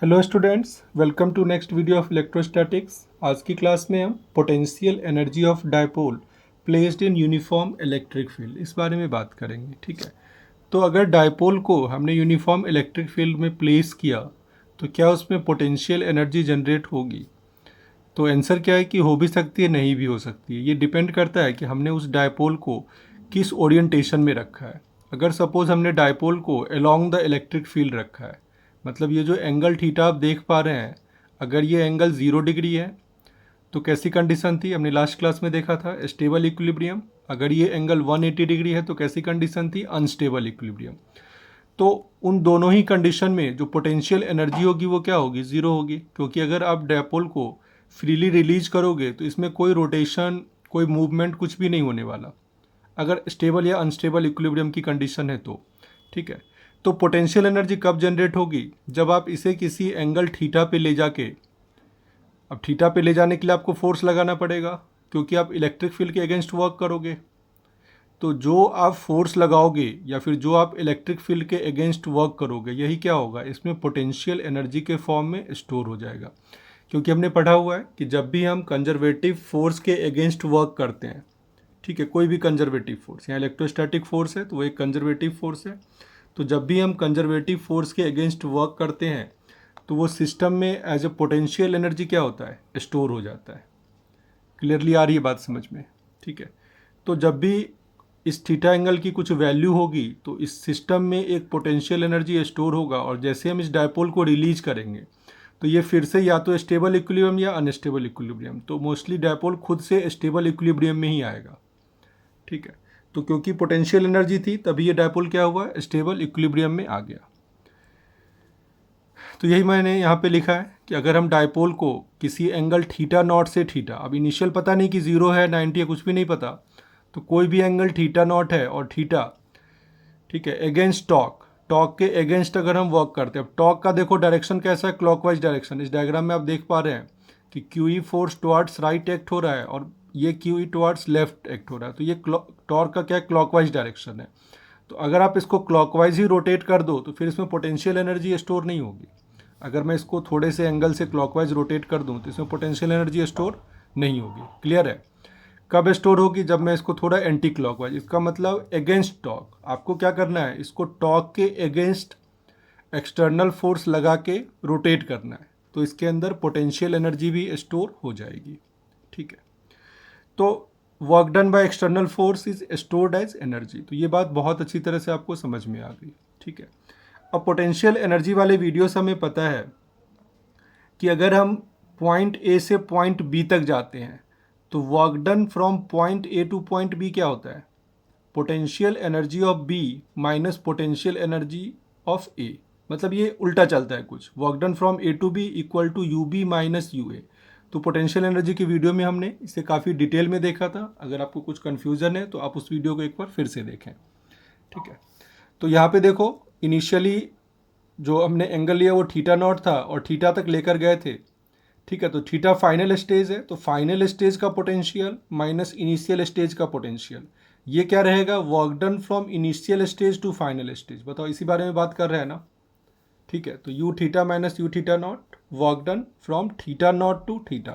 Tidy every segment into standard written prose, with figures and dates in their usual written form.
Hello students, welcome to next video of electrostatics. आज की class में हम potential energy of dipole placed in uniform electric field इस बारे में बात करेंगे। ठीक है, तो अगर डायपोल को हमने यूनिफॉर्म इलेक्ट्रिक फील्ड में प्लेस किया तो क्या उसमें पोटेंशियल एनर्जी जनरेट होगी? तो आंसर क्या है कि हो भी सकती है, नहीं भी हो सकती है। ये डिपेंड करता है कि हमने उस डायपोल को किस ओरिएंटेशन में रखा है। अगर सपोज हमने डायपोल को अलोंग द इलेक्ट्रिक फील्ड रखा है, मतलब ये जो एंगल थीटा आप देख पा रहे हैं, अगर ये एंगल 0 डिग्री है तो कैसी कंडीशन थी? हमने लास्ट क्लास में देखा था, स्टेबल इक्विलिब्रियम। अगर ये एंगल 180 डिग्री है तो कैसी कंडीशन थी? Unstable equilibrium. तो उन दोनों ही कंडीशन में जो पोटेंशियल एनर्जी होगी वो क्या होगी? ज़ीरो होगी, क्योंकि अगर आप डायपोल को फ्रीली रिलीज करोगे तो इसमें कोई रोटेशन, कोई मूवमेंट, कुछ भी नहीं होने वाला, अगर स्टेबल या अनस्टेबल इक्विलिब्रियम की कंडीशन है तो। ठीक है, तो पोटेंशियल एनर्जी कब जनरेट होगी? जब आप इसे किसी एंगल थीटा पे ले जाके, अब थीटा पे ले जाने के लिए आपको फोर्स लगाना पड़ेगा क्योंकि आप इलेक्ट्रिक फील्ड के अगेंस्ट वर्क करोगे। तो जो आप फोर्स लगाओगे या फिर जो आप इलेक्ट्रिक फील्ड के अगेंस्ट वर्क करोगे, यही क्या होगा? इसमें पोटेंशियल एनर्जी के फॉर्म में स्टोर हो जाएगा। क्योंकि हमने पढ़ा हुआ है कि जब भी हम कंजर्वेटिव फोर्स के अगेंस्ट वर्क करते हैं, ठीक है, कोई भी कंजर्वेटिव फोर्स, यहाँ इलेक्ट्रोस्टैटिक फोर्स है तो वो एक कंजर्वेटिव फोर्स है, तो जब भी हम कंजर्वेटिव फोर्स के अगेंस्ट वर्क करते हैं तो वो सिस्टम में एज ए पोटेंशियल एनर्जी क्या होता है? स्टोर हो जाता है। क्लियरली आ रही है बात समझ में? ठीक है, तो जब भी इस थीटा एंगल की कुछ वैल्यू होगी तो इस सिस्टम में एक पोटेंशियल एनर्जी स्टोर होगा, और जैसे हम इस डायपोल को रिलीज करेंगे तो ये फिर से या तो स्टेबल इक्विलिब्रियम या अनस्टेबल इक्विलिब्रियम, तो मोस्टली डायपोल खुद से स्टेबल इक्विलिब्रियम में ही आएगा। ठीक है, तो क्योंकि पोटेंशियल एनर्जी थी तभी ये डायपोल क्या हुआ? स्टेबल इक्विलिब्रियम में आ गया। तो यही मैंने यहाँ पे लिखा है कि अगर हम डायपोल को किसी एंगल थीटा नॉट से थीटा, अब इनिशियल पता नहीं कि 0 है 90 है, कुछ भी नहीं पता, तो कोई भी एंगल थीटा नॉट है और थीटा, ठीक है, अगेंस्ट टॉक, टॉक के अगेंस्ट अगर हम वर्क करते हैं, अब टॉक का देखो डायरेक्शन कैसा है? Clockwise direction. इस डायग्राम में आप देख पा रहे हैं कि QE force towards right act हो रहा है और ये क्यूई टुवर्ड्स लेफ्ट एक्ट हो रहा है, तो ये टॉर्क का क्या? क्लॉकवाइज डायरेक्शन है। तो अगर आप इसको क्लॉकवाइज ही रोटेट कर दो तो फिर इसमें पोटेंशियल एनर्जी स्टोर नहीं होगी। अगर मैं इसको थोड़े से एंगल से क्लॉकवाइज रोटेट कर दूं तो इसमें पोटेंशियल एनर्जी स्टोर नहीं होगी। क्लियर है? कब स्टोर होगी? जब मैं इसको थोड़ा एंटी क्लॉकवाइज, इसका मतलब अगेंस्ट टॉक। आपको क्या करना है? इसको टॉक के अगेंस्ट एक्सटर्नल फोर्स लगा के रोटेट करना है, तो इसके अंदर पोटेंशियल एनर्जी भी स्टोर हो जाएगी। ठीक है, तो work done by external force is stored as energy. तो ये बात बहुत अच्छी तरह से आपको समझ में आ गई। ठीक है, अब पोटेंशियल एनर्जी वाले वीडियो से हमें पता है कि अगर हम पॉइंट ए से पॉइंट बी तक जाते हैं तो work done from point A to point B क्या होता है? Potential energy of B minus potential energy of A. मतलब ये उल्टा चलता है कुछ, work done from A to B equal to U B minus U A. तो पोटेंशियल एनर्जी की वीडियो में हमने इसे काफ़ी डिटेल में देखा था। अगर आपको कुछ कन्फ्यूज़न है तो आप उस वीडियो को एक बार फिर से देखें। ठीक है, तो यहाँ पे देखो, इनिशियली जो हमने एंगल लिया वो थीटा नॉट था और थीटा तक लेकर गए थे। ठीक है, तो थीटा फाइनल स्टेज है, तो फाइनल स्टेज का पोटेंशियल माइनस इनिशियल स्टेज का पोटेंशियल, ये क्या रहेगा? Work done from initial stage to final stage. बताओ, इसी बारे में बात कर रहे हैं ना? ठीक है, तो u theta minus u theta not, work done from theta not to theta.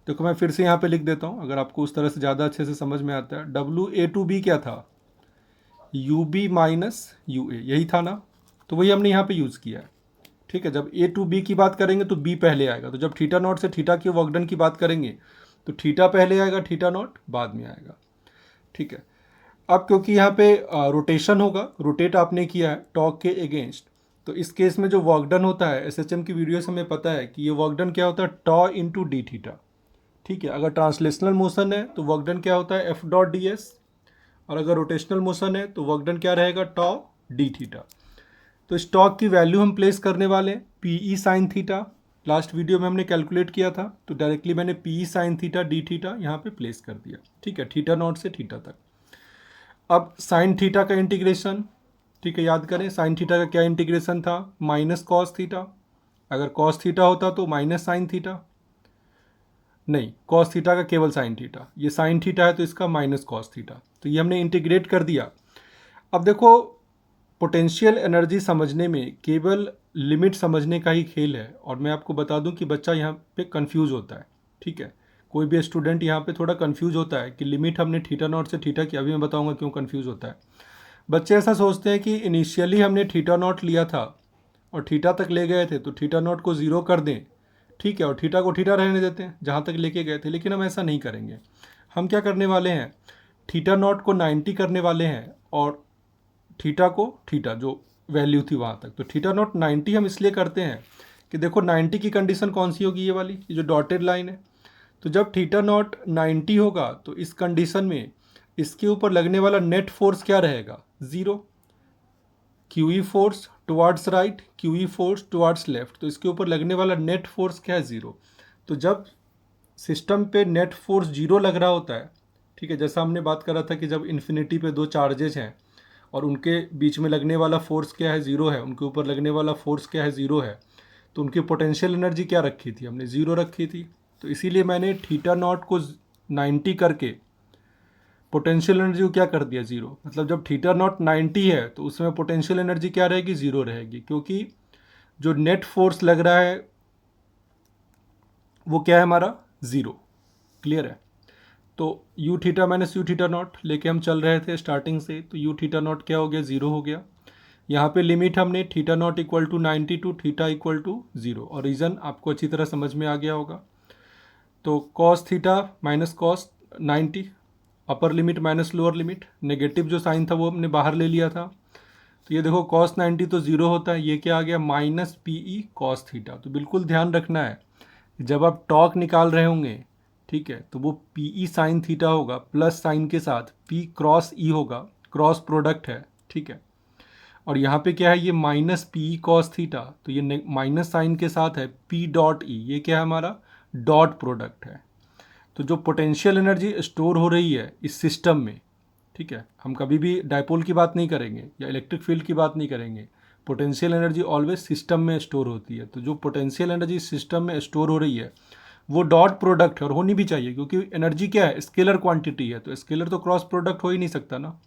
देखो मैं फिर से यहाँ पे लिख देता हूँ अगर आपको उस तरह से ज़्यादा अच्छे से समझ में आता है। डब्ल्यू ए टू बी क्या था? यू बी माइनस यू ए, यही था ना? तो वही हमने यहाँ पे यूज़ किया है। ठीक है, जब ए टू बी की बात करेंगे तो बी पहले आएगा, तो जब थीटा नॉट से थीटा की वर्क डन की बात करेंगे तो थीटा पहले आएगा, थीटा नॉट बाद में आएगा। ठीक है, अब क्योंकि यहाँ पे रोटेशन होगा, रोटेट आपने किया है टॉर्क के अगेंस्ट, तो इस केस में जो वर्क डन होता है, एसएचएम की वीडियो से हमें पता है कि ये वर्क डन क्या होता है? टॉ इंटू डी थीटा। ठीक है, अगर ट्रांसलेशनल मोशन है तो वर्क डन क्या होता है? एफ डॉट डी एस, और अगर रोटेशनल मोशन है तो वर्क डन क्या रहेगा? टॉ डी थीटा। तो इस टॉर्क की वैल्यू हम प्लेस करने वाले हैं P E sine theta. Last video में हमने कैलकुलेट किया था, तो डायरेक्टली मैंने P E sine theta D theta यहाँ पे प्लेस कर दिया। ठीक है, थीटा नॉट से थीटा तक। अब साइन थीटा का इंटीग्रेशन, ठीक है, याद करें साइन थीटा का क्या इंटीग्रेशन था? Minus cos theta. अगर कॉस थीटा होता तो माइनस साइन थीटा, नहीं, कॉस थीटा का केवल साइन थीटा, ये साइन थीटा है तो इसका माइनस कॉस थीटा। तो ये हमने इंटीग्रेट कर दिया। अब देखो, पोटेंशियल एनर्जी समझने में केवल लिमिट समझने का ही खेल है, और मैं आपको बता दूं कि बच्चा यहाँ पे कंफ्यूज होता है। ठीक है, कोई भी स्टूडेंट यहाँ पे थोड़ा कंफ्यूज होता है कि लिमिट हमने थीटा नॉट से थीटा की। अभी मैं बताऊंगा क्यों कंफ्यूज होता है। बच्चे ऐसा सोचते हैं कि इनिशियली हमने थीटा नॉट लिया था और थीटा तक ले गए थे, तो थीटा नॉट को ज़ीरो कर दें, ठीक है, और थीटा को थीटा रहने देते हैं जहाँ तक लेके गए थे। लेकिन हम ऐसा नहीं करेंगे। हम क्या करने वाले हैं, थीटा नॉट को 90 करने वाले हैं और थीटा को थीटा जो वैल्यू थी वहाँ तक। तो थीटा नॉट 90 हम इसलिए करते हैं कि देखो 90 की कंडीशन कौन सी होगी, ये वाली, ये जो डॉटेड लाइन है। तो जब थीटा नॉट 90 होगा तो इस कंडीशन में इसके ऊपर लगने वाला नेट फोर्स क्या रहेगा, zero. QE force towards right, QE force towards left, तो इसके ऊपर लगने वाला नेट फोर्स क्या है, ज़ीरो। तो जब सिस्टम पे नेट फोर्स जीरो लग रहा होता है, ठीक है, जैसा हमने बात करा था कि जब इन्फिनिटी पे दो चार्जेज हैं और उनके बीच में लगने वाला फोर्स क्या है, ज़ीरो है, उनके ऊपर लगने वाला फोर्स क्या है, ज़ीरो है, तो उनकी पोटेंशियल एनर्जी क्या रखी थी हमने, ज़ीरो रखी थी। तो इसीलिए मैंने थीटा नॉट को 90 करके पोटेंशियल एनर्जी को क्या कर दिया, ज़ीरो। मतलब जब थीटा नॉट 90 है तो उसमें पोटेंशियल एनर्जी क्या रहेगी, ज़ीरो रहेगी, क्योंकि जो नेट फोर्स लग रहा है वो क्या है हमारा, ज़ीरो। क्लियर है। तो u theta minus u theta not लेके हम चल रहे थे स्टार्टिंग से, तो यू थीटा नॉट क्या हो गया, ज़ीरो हो गया। यहाँ पे लिमिट हमने theta not equal to 90 to theta equal to zero, और रीज़न आपको अच्छी तरह समझ में आ गया होगा। तो cos theta minus cos 90, upper limit minus lower limit, negative जो साइन था वो हमने बाहर ले लिया था। तो ये देखो कॉस 90 तो ज़ीरो होता है, ये क्या आ गया, minus P E cos theta. तो बिल्कुल ध्यान रखना है जब आप टॉक निकाल रहे होंगे, ठीक है, तो वो पी ई साइन थीटा होगा प्लस साइन के साथ पी क्रॉस ई होगा, क्रॉस प्रोडक्ट है, ठीक है। और यहाँ पे क्या है, ये minus P E cos theta, तो ये माइनस साइन के साथ है पी डॉट ई, ये क्या है हमारा डॉट प्रोडक्ट है। तो जो पोटेंशियल एनर्जी स्टोर हो रही है इस सिस्टम में, ठीक है, हम कभी भी डायपोल की बात नहीं करेंगे या इलेक्ट्रिक फील्ड की बात नहीं करेंगे। पोटेंशियल एनर्जी ऑलवेज सिस्टम में स्टोर होती है। तो जो पोटेंशियल एनर्जी सिस्टम में स्टोर हो रही है वो डॉट प्रोडक्ट है, और होनी भी चाहिए, क्योंकि एनर्जी क्या है, स्केलर क्वांटिटी है, तो स्केलर तो क्रॉस प्रोडक्ट हो ही नहीं सकता ना।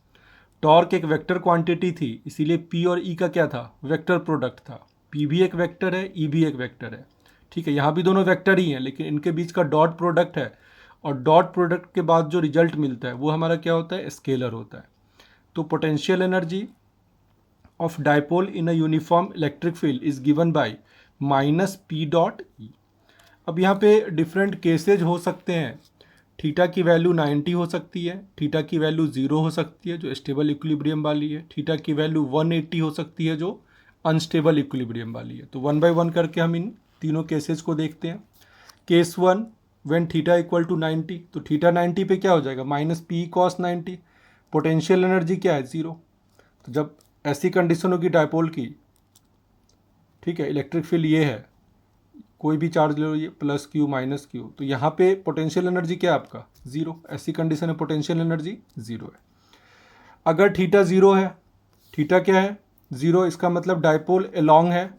टॉर्क एक वेक्टर क्वांटिटी थी, इसीलिए पी और ई का क्या था, वेक्टर प्रोडक्ट था। पी भी एक वेक्टर है, ई भी एक वेक्टर है, ठीक है, यहाँ भी दोनों वेक्टर ही हैं, लेकिन इनके बीच का डॉट प्रोडक्ट है, और डॉट प्रोडक्ट के बाद जो रिजल्ट मिलता है वो हमारा क्या होता है, स्केलर होता है। तो potential energy of dipole in a uniform electric field is given by minus P dot E. अब यहाँ पे डिफरेंट केसेज हो सकते हैं। थीटा की वैल्यू 90 हो सकती है, थीटा की वैल्यू 0 हो सकती है जो स्टेबल इक्विलिब्रियम वाली है, थीटा की वैल्यू 180 हो सकती है जो अनस्टेबल इक्विलिब्रियम वाली है। तो वन बाय वन करके हम इन तीनों केसेज को देखते हैं। Case one, when theta equal to 90, तो थीटा 90 पे क्या हो जाएगा, minus p cos 90, potential energy क्या है, ज़ीरो। तो जब ऐसी कंडीशन होगी डायपोल की, ठीक है, इलेक्ट्रिक फील्ड ये है, कोई भी चार्ज ले लो, ये प्लस क्यू माइनस क्यू, तो यहाँ पे पोटेंशियल एनर्जी क्या है आपका, ज़ीरो। ऐसी कंडीशन है पोटेंशियल एनर्जी ज़ीरो है। अगर थीटा ज़ीरो है, थीटा क्या है, ज़ीरो, इसका मतलब डायपोल अलोंग है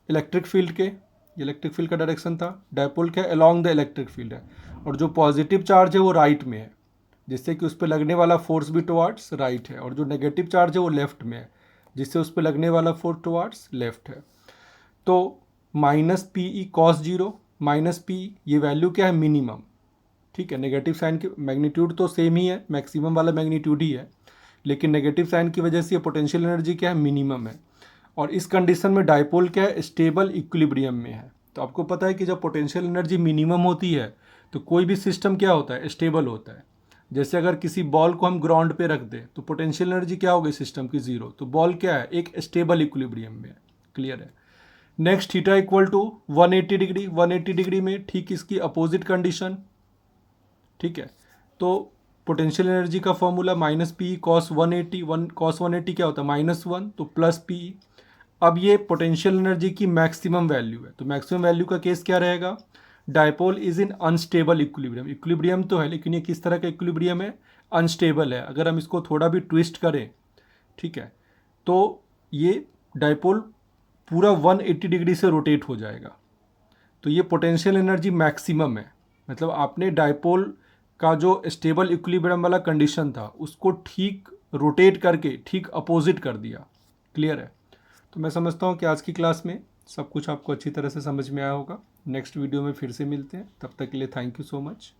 इलेक्ट्रिक फील्ड के, इलेक्ट्रिक फील्ड का डायरेक्शन था, डायपोल क्या है, अलोंग द इलेक्ट्रिक फील्ड है, और जो पॉजिटिव चार्ज है वो राइट में है, जिससे कि उस पर लगने वाला फोर्स भी टुवार्ड्स राइट है, और जो नेगेटिव चार्ज है वो लेफ्ट में है, जिससे उस पर लगने वाला फोर्स टुवार्ड्स लेफ्ट है। तो minus P E cos zero minus P, ये वैल्यू क्या है, मिनिमम, ठीक है। नेगेटिव साइन की मैग्नीट्यूड तो सेम ही है, मैक्सिमम वाला मैग्नीट्यूड ही है, लेकिन नेगेटिव साइन की वजह से ये पोटेंशियल एनर्जी क्या है, मिनिमम है। और इस कंडीशन में डायपोल क्या है, स्टेबल इक्विलिब्रियम में है। तो आपको पता है कि जब पोटेंशियल एनर्जी मिनिमम होती है तो कोई भी सिस्टम क्या होता है, स्टेबल होता है। जैसे अगर किसी बॉल को हम ग्राउंड पे रख दें तो पोटेंशियल एनर्जी क्या होगी सिस्टम की, ज़ीरो। तो बॉल क्या है, एक स्टेबल इक्विलिब्रियम में है। क्लियर है। Next theta equal to 180 degree, 180 degree में ठीक इसकी अपोजिट कंडीशन, ठीक है। तो पोटेंशियल एनर्जी का formula minus p cos 180, cos 180 क्या होता है, -1, तो प्लस पी। अब ये पोटेंशियल एनर्जी की मैक्सिमम वैल्यू है, तो मैक्सिमम वैल्यू का केस क्या रहेगा, dipole is in unstable equilibrium. Equilibrium तो है, लेकिन ये किस तरह का इक्विलिब्रियम है, अनस्टेबल है। अगर हम इसको थोड़ा भी ट्विस्ट करें, ठीक है, तो ये डायपोल पूरा 180 डिग्री से रोटेट हो जाएगा। तो ये पोटेंशियल एनर्जी मैक्सिमम है। मतलब आपने डायपोल का जो स्टेबल इक्विलिब्रियम वाला कंडीशन था उसको ठीक रोटेट करके ठीक अपोजिट कर दिया। क्लियर है? तो मैं समझता हूँ कि आज की क्लास में सब कुछ आपको अच्छी तरह से समझ में आया होगा। नेक्स्ट वीडियो में फिर से मिलते हैं, तब तक के लिए थैंक यू सो मच।